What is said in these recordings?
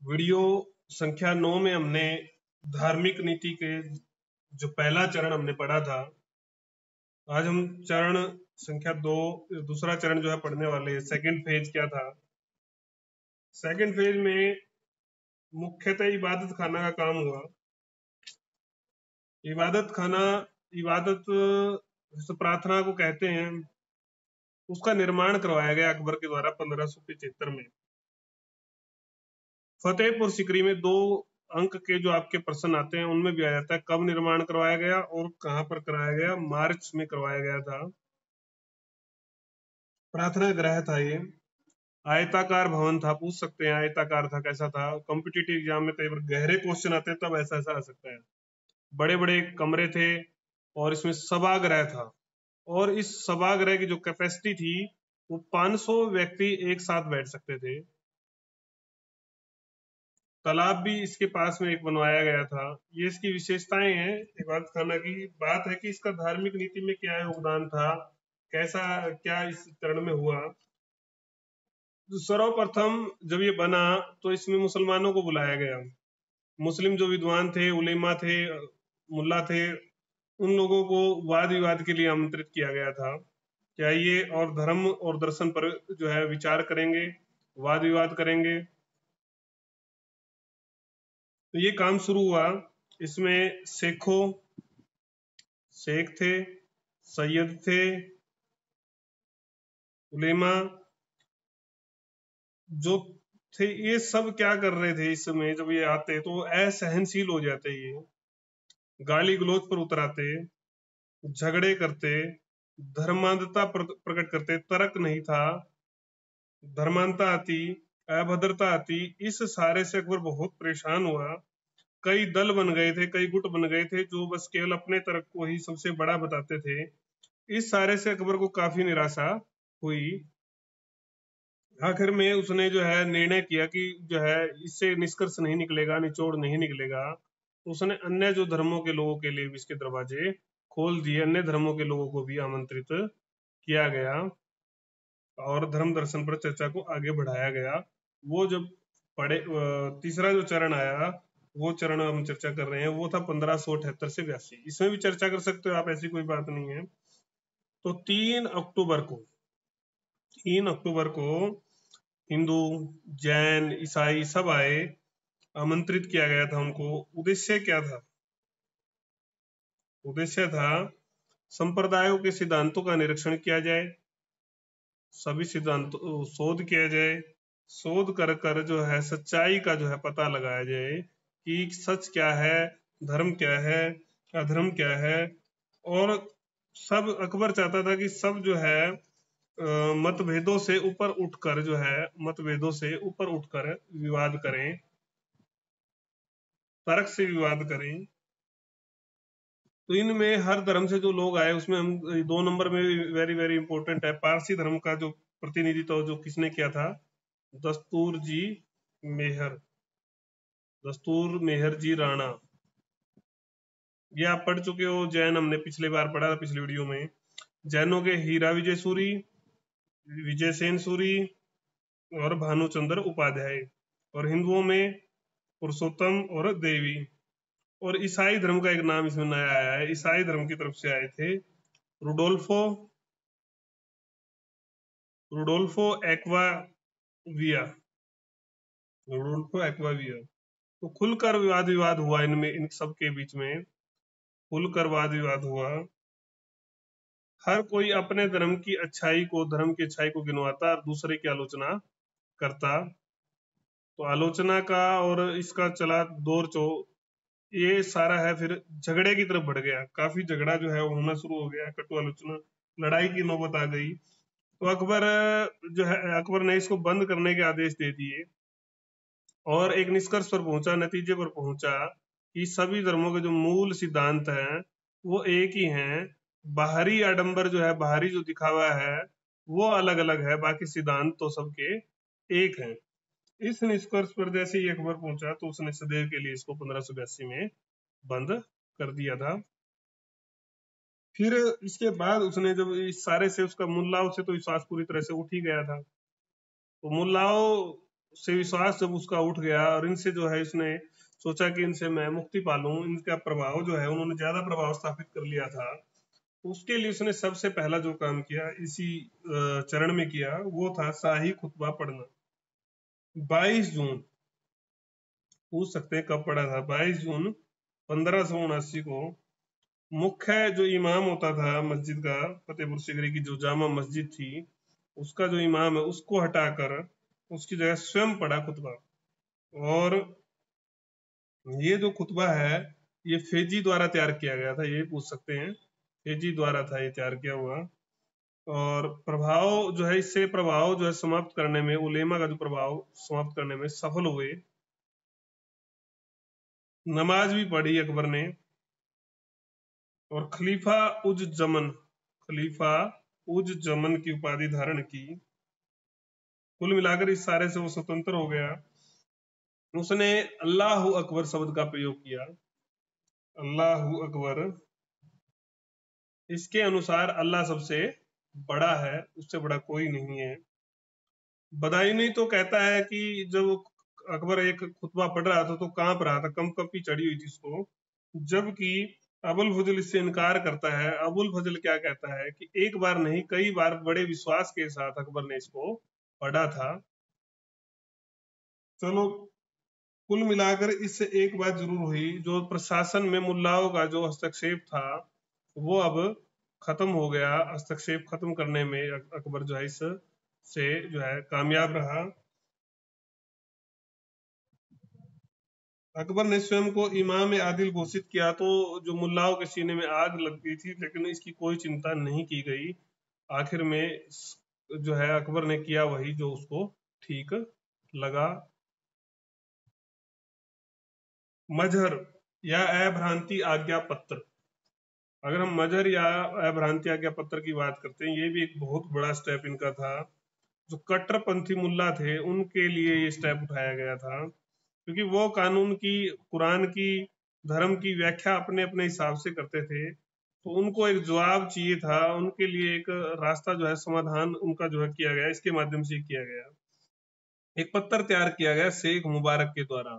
Video संख्या 9 में हमने धार्मिक नीति के जो पहला चरण हमने पढ़ा था, आज हम चरण संख्या 2 दूसरा चरण जो है पढ़ने वाले हैं। सेकंड फेज क्या था? सेकंड फेज में मुख्यतः इबादत खाना का काम हुआ। इबादत खाना, इबादत प्रार्थना को कहते हैं, उसका निर्माण करवाया गया अकबर के द्वारा 1575 में। फतेहपुर सिकरी में 2 अंक के जो आपके प्रश्न आते हैं उनमें भी आ जाता है कब निर्माण करवाया गया और कहां पर कराया गया। मार्च में करवाया गया था। प्रार्थना गृह था ये, आयताकार भवन था। पूछ सकते हैं आयताकार था, कैसा था। कॉम्पिटिटिव एग्जाम में कई बार गहरे क्वेश्चन आते हैं तब ऐसा ऐसा आ सकता है। बड़े बड़े कमरे थे और इसमें सभागृह था, और इस सभागृह की जो कैपेसिटी थी वो 500 व्यक्ति एक साथ बैठ सकते थे। तालाब भी इसके पास में एक बनवाया गया था। ये इसकी विशेषताएं हैं। इबादत खाना की बात है कि इसका धार्मिक नीति में क्या योगदान था, कैसा क्या इस चरण में हुआ। सर्वप्रथम जब ये बना तो इसमें मुसलमानों को बुलाया गया। मुस्लिम जो विद्वान थे, उलेमा थे, मुल्ला थे, उन लोगों को वाद विवाद के लिए आमंत्रित किया गया था। क्या ये और धर्म और दर्शन पर जो है विचार करेंगे, वाद विवाद करेंगे। तो ये काम शुरू हुआ। इसमें शेख थे, सैयद थे, उलेमा जो थे, ये सब क्या कर रहे थे इस समय जब ये आते तो असहनशील हो जाते। ये गाली गलौज पर उतराते, झगड़े करते, धर्मांधता प्रकट करते। तर्क नहीं था, धर्मांधता आती, अभद्रता आती। इस सारे से अकबर बहुत परेशान हुआ। कई दल बन गए थे, कई गुट बन गए थे जो बस केवल अपने तर्क को ही सबसे बड़ा बताते थे। इस सारे से अकबर को काफी निराशा हुई। आखिर में उसने जो है निर्णय किया कि जो है इससे निष्कर्ष नहीं निकलेगा, निचोड़ नहीं निकलेगा। तो उसने अन्य जो धर्मों के लोगों के लिए भी इसके दरवाजे खोल दिए। अन्य धर्मों के लोगों को भी आमंत्रित किया गया और धर्म दर्शन पर चर्चा को आगे बढ़ाया गया। वो जब तीसरा जो चरण आया, वो चरण हम चर्चा कर रहे हैं, वो था 1578 से 82। इसमें भी चर्चा कर सकते हो आप, ऐसी कोई बात नहीं है। तो 3 अक्टूबर को हिंदू, जैन, ईसाई सब आए, आमंत्रित किया गया था उनको। उद्देश्य क्या था? उद्देश्य था संप्रदायों के सिद्धांतों का निरीक्षण किया जाए, सभी सिद्धांतों शोध किया जाए, शोध कर कर जो है सच्चाई का जो है पता लगाया जाए कि सच क्या है, धर्म क्या है, अधर्म क्या है। और सब, अकबर चाहता था कि सब जो है मतभेदों से ऊपर उठकर जो है, मतभेदों से ऊपर उठकर विवाद करें, तर्क से विवाद करें। तो इनमें हर धर्म से जो लोग आए उसमें हम 2 नंबर में वेरी वेरी इंपॉर्टेंट है, पारसी धर्म का जो प्रतिनिधित्व जो किसने किया था? दस्तूर जी मेहर, दस्तूर मेहर जी राणा। ये आप पढ़ चुके हो। जैन हमने पिछले बार पढ़ा था, पिछली वीडियो में। जैनों के हीरा विजय सूरी, विजय सेन सूरी और भानुचंद्र उपाध्याय। और हिंदुओं में पुरुषोत्तम और देवी। और ईसाई धर्म का एक नाम इसमें नया आया है, ईसाई धर्म की तरफ से आए थे रुडोल्फो रुडोल्फो एक्वाविया, रुडोल्फो एक्वाविया। तो खुलकर विवाद हुआ इनमें, इन सब के बीच में खुलकर वाद विवाद हुआ। हर कोई अपने धर्म की अच्छाई को, धर्म की अच्छाई को गिनवाता और दूसरे की आलोचना करता। तो आलोचना का और इसका चला दौर जो ये सारा है, फिर झगड़े की तरफ बढ़ गया। काफी झगड़ा जो है वो होना शुरू हो गया, कटु आलोचना, लड़ाई की नौबत आ गई। तो अकबर जो है, अकबर ने इसको बंद करने के आदेश दे दिए और एक निष्कर्ष पर पहुंचा, नतीजे पर पहुंचा कि सभी धर्मों के जो मूल सिद्धांत हैं वो एक ही हैं। बाहरी आडंबर जो है, बाहरी जो दिखावा है वो अलग अलग है, बाकी सिद्धांत तो सबके एक हैं। इस निष्कर्ष पर जैसे ही अकबर पहुंचा तो उसने सदैव के लिए इसको 1582 में बंद कर दिया था। फिर इसके बाद उसने जब इस सारे से उसका मुल्लाओं से तो विश्वास पूरी तरह से उठ ही गया था। तो मुल्लाओं उससे विश्वास जब उसका उठ गया और इनसे जो है इसने सोचा कि इनसे मैं मुक्ति पालूं, इनका प्रभाव जो है उन्होंने ज्यादा प्रभाव स्थापित कर लिया था, तो उसके लिए उसने सबसे पहला जो काम किया इसी चरण में किया, वो था शाही खुतबा पढ़ना। 22 जून, पूछ सकते हैं कब पढ़ा था, 22 जून 1579 को मुख्य जो इमाम होता था मस्जिद का, फतेहपुर सीकरी की जो जामा मस्जिद थी, उसका जो इमाम है उसको हटाकर उसकी जगह स्वयं पढ़ा खुतबा। और ये जो खुतबा है ये फेजी द्वारा तैयार किया गया था, ये पूछ सकते हैं, फेजी द्वारा था ये तैयार किया हुआ। और प्रभाव जो है, इससे प्रभाव जो है समाप्त करने में, उलेमा का जो प्रभाव समाप्त करने में सफल हुए। नमाज भी पढ़ी अकबर ने, और खलीफा उज जमन की उपाधि धारण की। कुल मिलाकर इस सारे से वो स्वतंत्र हो गया। उसने अल्लाह अकबर शब्द का प्रयोग किया, अल्लाह अकबर। इसके अनुसार अल्लाह सबसे बड़ा है, उससे बड़ा कोई नहीं है। बदायूनी तो कहता है कि जब अकबर एक खुतबा पढ़ रहा था तो कांप रहा था, कंपकपी चढ़ी हुई थी उसको, जबकि अबुल फजल इससे इनकार करता है। अबुल फजल क्या कहता है कि एक बार नहीं कई बार बड़े विश्वास के साथ अकबर ने इसको पढ़ा था। चलो, कुल मिलाकर इससे एक बात जरूर हुई, जो प्रशासन में मुल्लाओं का जो हस्तक्षेप था वो अब खत्म हो गया। हस्तक्षेप खत्म करने में अकबर जो है इस से जो है कामयाब रहा। अकबर ने स्वयं को इमाम आदिल घोषित किया तो जो मुल्लाओं के सीने में आग लग गई थी, लेकिन इसकी कोई चिंता नहीं की गई। आखिर में जो है अकबर ने किया वही जो उसको ठीक लगा। मजहर या अभ्रांति आज्ञा पत्र। अगर हम मजहर या अभ्रांति आज्ञा पत्र की बात करते हैं, ये भी एक बहुत बड़ा स्टेप इनका था। जो कट्टरपंथी मुल्ला थे उनके लिए ये स्टेप उठाया गया था, क्योंकि वो कानून की, कुरान की, धर्म की व्याख्या अपने अपने हिसाब से करते थे, तो उनको एक जवाब चाहिए था। उनके लिए एक रास्ता जो है, समाधान उनका जो है किया गया, इसके माध्यम से किया गया। एक पत्र तैयार किया गया शेख मुबारक के द्वारा,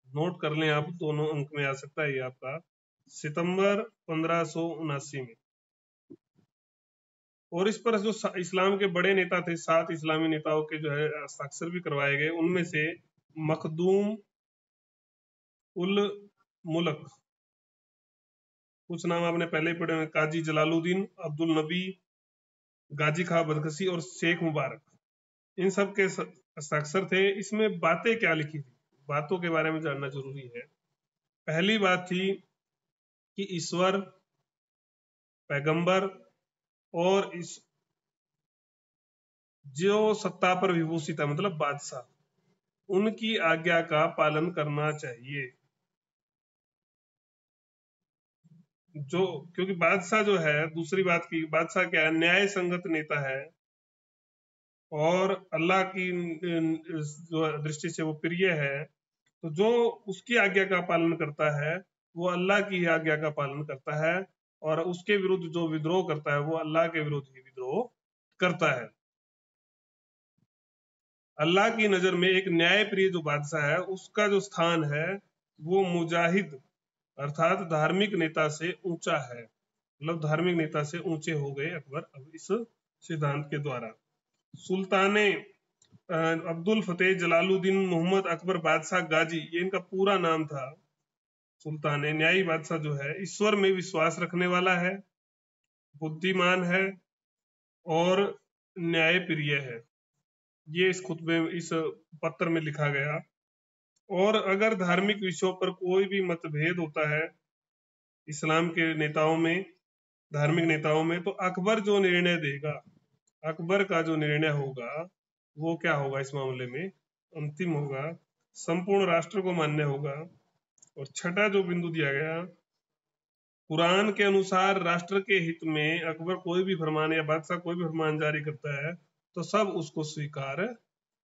नोट कर लें आप, दोनों अंक में आ सकता है ये आपका, सितंबर 1579 में। और इस पर जो इस्लाम के बड़े नेता थे, 7 इस्लामी नेताओं के जो है हस्ताक्षर भी करवाए गए। उनमें से मखदूम उल मुल्क, कुछ नाम आपने पहले ही पढ़े हैं, काजी जलालुद्दीन, अब्दुल नबी, गाजी खां बदकशी और शेख मुबारक, इन सब के हस्ताक्षर थे। इसमें बातें क्या लिखी थी, बातों के बारे में जानना जरूरी है। पहली बात थी कि ईश्वर, पैगंबर और इस जो सत्ता पर विभूषित है, मतलब बादशाह, उनकी आज्ञा का पालन करना चाहिए। जो, क्योंकि बादशाह जो है, दूसरी बात की, बादशाह क्या है, न्याय संगत नेता है और अल्लाह की जो दृष्टि से वो प्रिय है। तो जो उसकी आज्ञा का पालन करता है वो अल्लाह की आज्ञा का पालन करता है, और उसके विरुद्ध जो विद्रोह करता है वो अल्लाह के विरुद्ध ही विद्रोह करता है। अल्लाह की नजर में एक न्याय प्रिय जो बादशाह है उसका जो स्थान है वो मुजाहिद अर्थात धार्मिक नेता से ऊंचा है। मतलब धार्मिक नेता से ऊंचे हो गए अकबर अब इस सिद्धांत के द्वारा। सुल्ताने अब्दुल फतेह जलालुद्दीन मोहम्मद अकबर बादशाह गाजी, ये इनका पूरा नाम था। सुल्तान न्यायी बादशाह जो है ईश्वर में विश्वास रखने वाला है, बुद्धिमान है और न्याय प्रिय है। ये इस खुतबे, इस पत्र में लिखा गया। और अगर धार्मिक विषयों पर कोई भी मतभेद होता है इस्लाम के नेताओं में, धार्मिक नेताओं में, तो अकबर जो निर्णय देगा, अकबर का जो निर्णय होगा वो क्या होगा इस मामले में, अंतिम होगा, संपूर्ण राष्ट्र को मान्य होगा। और छठा जो बिंदु दिया गया, कुरान के अनुसार राष्ट्र के हित में अकबर कोई भी फरमान या बादशाह कोई भी फरमान जारी करता है तो सब उसको स्वीकार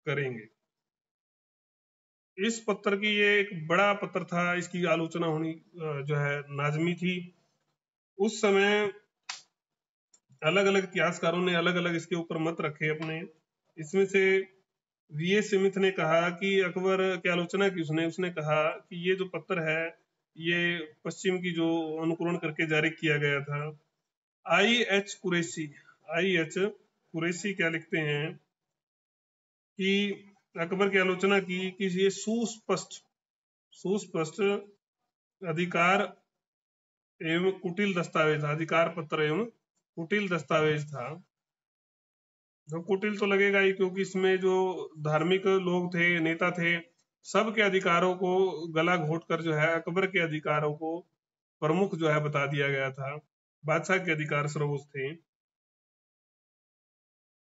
करेंगे। इस पत्र की, ये एक बड़ा पत्र था, इसकी आलोचना होनी जो है लाजमी थी। उस समय अलग अलग इतिहासकारों ने अलग अलग इसके ऊपर मत रखे अपने। इसमें से वीए स्मिथ ने कहा कि अकबर की आलोचना की उसने कहा कि ये जो पत्र है ये पश्चिम की जो अनुकरण करके जारी किया गया था। आई एच कुरैशी क्या लिखते हैं कि अकबर की आलोचना की कि ये सुस्पष्ट अधिकार एवं कुटिल दस्तावेज था, अधिकार पत्र एवं कुटिल दस्तावेज था। तो कुटिल तो लगेगा ही, क्योंकि इसमें जो धार्मिक लोग थे, नेता थे, सबके अधिकारों को गला घोट कर जो है अकबर के अधिकारों को प्रमुख जो है बता दिया गया था। बादशाह के अधिकार सर्वोच्च थे।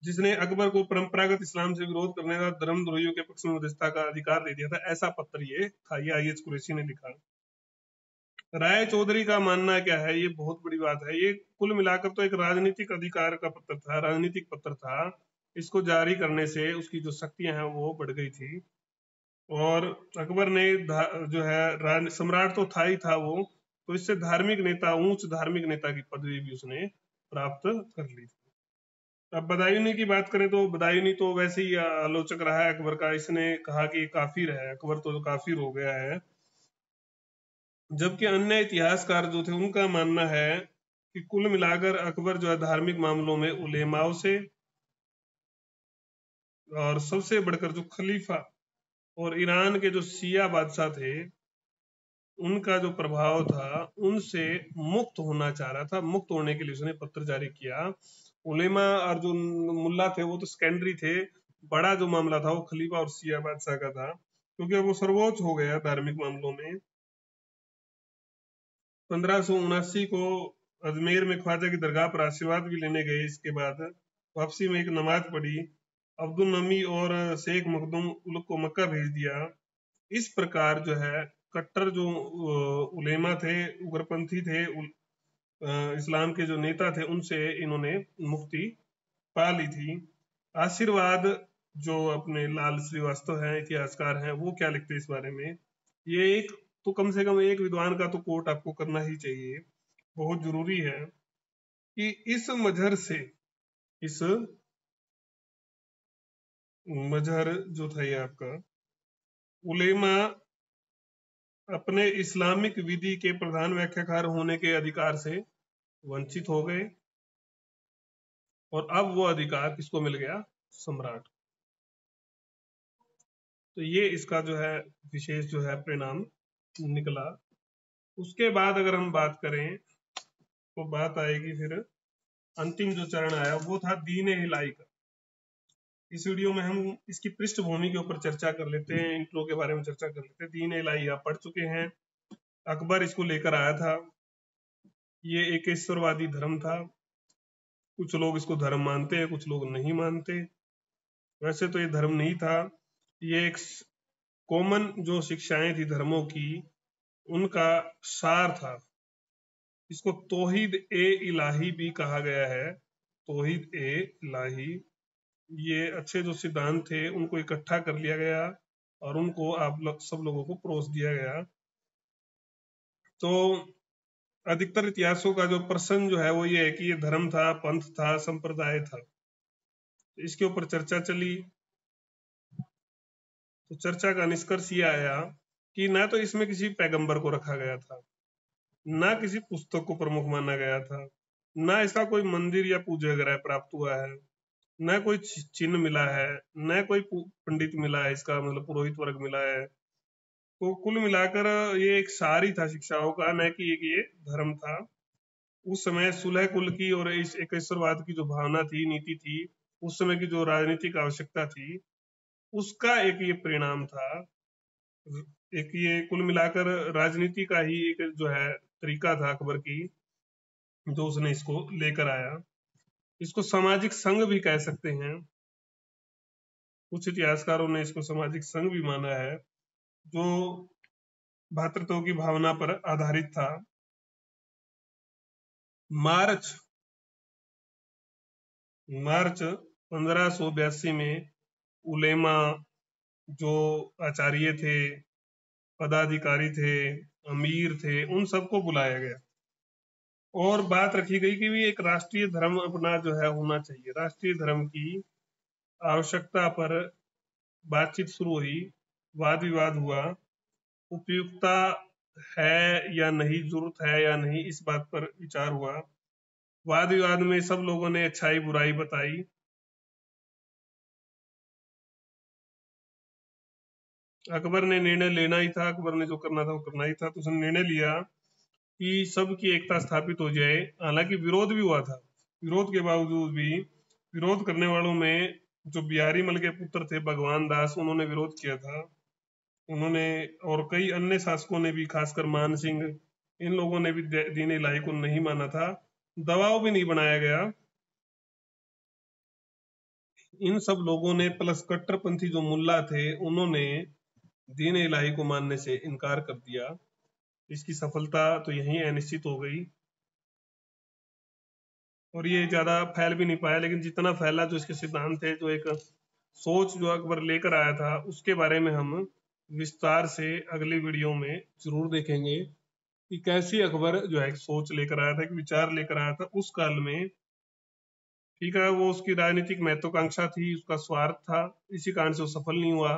जिसने अकबर को परंपरागत इस्लाम से विरोध करने का धर्मद्रोहियों के पक्ष में मध्यस्थता का अधिकार दे दिया था, ऐसा पत्र ये था। ये आई एच कुरैशी ने लिखा। राय चौधरी का मानना क्या है, ये बहुत बड़ी बात है। ये कुल मिलाकर तो एक राजनीतिक अधिकार का पत्र था, राजनीतिक पत्र था। इसको जारी करने से उसकी जो शक्तियां हैं वो बढ़ गई थी। और अकबर ने जो है सम्राट तो था ही था वो, तो इससे धार्मिक नेता, उच्च धार्मिक नेता की पदवी भी उसने प्राप्त कर ली थी। अब बदायूनी की बात करें तो बदायूनी तो वैसे ही आलोचक रहा है अकबर का। इसने कहा कि काफिर है, अकबर तो काफिर हो गया है। जबकि अन्य इतिहासकार जो थे उनका मानना है कि कुल मिलाकर अकबर जो है धार्मिक मामलों में उलेमाओं से, और सबसे बढ़कर जो खलीफा और ईरान के जो शिया बादशाह थे उनका जो प्रभाव था उनसे मुक्त होना चाह रहा था। मुक्त होने के लिए उसने पत्र जारी किया। उलेमा और जो मुल्ला थे वो तो सेकेंडरी थे, बड़ा जो मामला था वो खलीफा और शिया बादशाह का था, क्योंकि वो सर्वोच्च हो गया धार्मिक मामलों में। 1579 को अजमेर में ख्वाजा की दरगाह पर आशीर्वाद भी लेने गए। इसके बाद वापसी में एक नमाज पढ़ी, अब्दुल नमी और शेख मखदूम उलग को मक्का भेज दिया। इस प्रकार जो है कट्टर जो उलेमा थे, उग्रपंथी थे, इस्लाम के जो नेता थे, उनसे इन्होंने मुक्ति पा ली थी। आशीर्वाद जो अपने लाल श्रीवास्तव हैं, इतिहासकार हैं, वो क्या लिखते हैं इस बारे में। ये एक तो कम से कम एक विद्वान का तो कोट आपको करना ही चाहिए, बहुत जरूरी है कि इस मजहर से, इस मजहर जो था ये आपका उलेमा अपने इस्लामिक विधि के प्रधान व्याख्याकार होने के अधिकार से वंचित हो गए, और अब वो अधिकार किसको मिल गया, सम्राट। तो ये इसका जो है विशेष जो है परिणाम निकला। उसके बाद अगर हम बात करें तो बात आएगी फिर अंतिम जो चरण आया वो था दीन इलाही का। इस वीडियो में हम इसकी पृष्ठभूमि के ऊपर चर्चा कर लेते हैं, इंट्रो के बारे में चर्चा कर लेते हैं। दीन इलाही आप पढ़ चुके हैं, अकबर इसको लेकर आया था। ये एक ईश्वरवादी धर्म था। कुछ लोग इसको धर्म मानते हैं, कुछ लोग नहीं मानते। वैसे तो ये धर्म नहीं था, ये एक कॉमन जो शिक्षाएं थी धर्मों की उनका सार था। इसको तौहीद ए इलाही भी कहा गया है। तौहीद ए इलाही, ये अच्छे जो सिद्धांत थे उनको इकट्ठा कर लिया गया और उनको आप लोग सब लोगों को परोस दिया गया। तो अधिकतर इतिहासों का जो प्रश्न जो है वो ये है कि ये धर्म था, पंथ था, संप्रदाय था। इसके ऊपर चर्चा चली, तो चर्चा का निष्कर्ष ये आया कि ना तो इसमें किसी पैगंबर को रखा गया था, ना किसी पुस्तक को प्रमुख माना गया था, ना इसका कोई मंदिर या पूजा ग्रह प्राप्त हुआ है, न कोई चिन्ह मिला है, न कोई पंडित मिला है, इसका मतलब पुरोहित वर्ग मिला है। तो कुल मिलाकर ये एक सार ही था शिक्षाओं का, न कि एक ये धर्म था। उस समय सुलह कुल की और इस एकेश्वरवाद की जो भावना थी, नीति थी, उस समय की जो राजनीतिक आवश्यकता थी, उसका एक ये परिणाम था। एक ये कुल मिलाकर राजनीति का ही एक जो है तरीका था अकबर की, जो उसने इसको लेकर आया। इसको सामाजिक संघ भी कह सकते हैं। कुछ इतिहासकारों ने इसको सामाजिक संघ भी माना है, जो भ्रातृत्व की भावना पर आधारित था। मार्च 1582 में उलेमा जो आचार्य थे, पदाधिकारी थे, अमीर थे, उन सबको बुलाया गया और बात रखी गई कि भी एक राष्ट्रीय धर्म अपना जो है होना चाहिए। राष्ट्रीय धर्म की आवश्यकता पर बातचीत शुरू हुई, वाद विवाद हुआ, उपयुक्ता है या नहीं, जरूरत है या नहीं, इस बात पर विचार हुआ। वाद विवाद में सब लोगों ने अच्छाई बुराई बताई। अकबर ने निर्णय लेना ही था, अकबर ने जो करना था वो करना ही था, तो उसने निर्णय लिया कि सबकी एकता स्थापित हो जाए। हालांकि विरोध भी हुआ था, विरोध के बावजूद भी विरोध करने वालों में जो बिहारी मल के पुत्र थे भगवान दास, उन्होंने विरोध किया था। उन्होंने और कई अन्य शासकों ने भी, खासकर मान सिंह, इन लोगों ने भी दीन इलाही को नहीं माना था। दबाव भी नहीं बनाया गया। इन सब लोगों ने प्लस कट्टरपंथी जो मुल्ला थे उन्होंने दीन इलाही को मानने से इनकार कर दिया। इसकी सफलता तो यहीं अनिश्चित हो गई और ये ज्यादा फैल भी नहीं पाया। लेकिन जितना फैला, जो इसके सिद्धांत थे, जो एक सोच जो अकबर लेकर आया था, उसके बारे में हम विस्तार से अगली वीडियो में जरूर देखेंगे कि कैसी अकबर जो है सोच लेकर आया था, एक विचार लेकर आया था उस काल में। ठीक है, वो उसकी राजनीतिक महत्वाकांक्षा थी, उसका स्वार्थ था, इसी कारण से वो सफल नहीं हुआ।